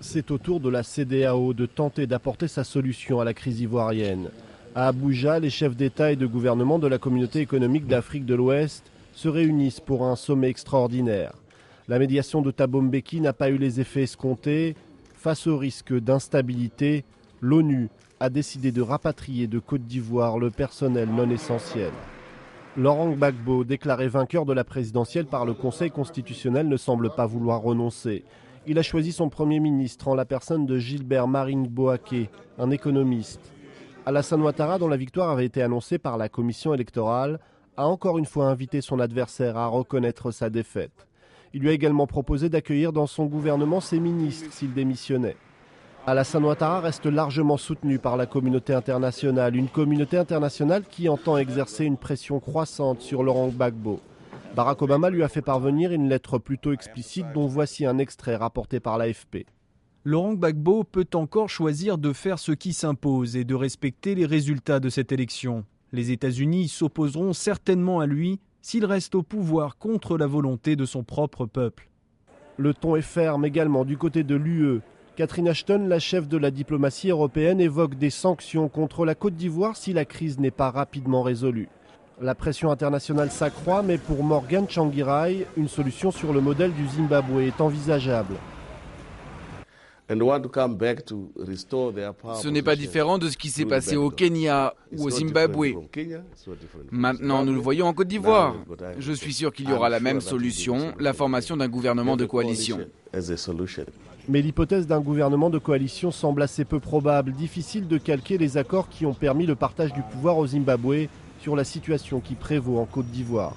C'est au tour de la CEDEAO de tenter d'apporter sa solution à la crise ivoirienne. À Abuja, les chefs d'État et de gouvernement de la communauté économique d'Afrique de l'Ouest se réunissent pour un sommet extraordinaire. La médiation de Thabo Mbeki n'a pas eu les effets escomptés. Face au risque d'instabilité, l'ONU a décidé de rapatrier de Côte d'Ivoire le personnel non essentiel. Laurent Gbagbo, déclaré vainqueur de la présidentielle par le Conseil constitutionnel, ne semble pas vouloir renoncer. Il a choisi son Premier ministre en la personne de Gilbert Marine Boaké, un économiste. Alassane Ouattara, dont la victoire avait été annoncée par la commission électorale, a encore une fois invité son adversaire à reconnaître sa défaite. Il lui a également proposé d'accueillir dans son gouvernement ses ministres s'il démissionnait. Alassane Ouattara reste largement soutenu par la communauté internationale, une communauté internationale qui entend exercer une pression croissante sur Laurent Gbagbo. Barack Obama lui a fait parvenir une lettre plutôt explicite dont voici un extrait rapporté par l'AFP. Laurent Gbagbo peut encore choisir de faire ce qui s'impose et de respecter les résultats de cette élection. Les États-Unis s'opposeront certainement à lui s'il reste au pouvoir contre la volonté de son propre peuple. Le ton est ferme également du côté de l'UE. Catherine Ashton, la chef de la diplomatie européenne, évoque des sanctions contre la Côte d'Ivoire si la crise n'est pas rapidement résolue. La pression internationale s'accroît, mais pour Morgan Tsvangirai, une solution sur le modèle du Zimbabwe est envisageable. Ce n'est pas différent de ce qui s'est passé au Kenya ou au Zimbabwe. Maintenant, nous le voyons en Côte d'Ivoire. Je suis sûr qu'il y aura la même solution, la formation d'un gouvernement de coalition. Mais l'hypothèse d'un gouvernement de coalition semble assez peu probable. Difficile de calquer les accords qui ont permis le partage du pouvoir au Zimbabwe sur la situation qui prévaut en Côte d'Ivoire.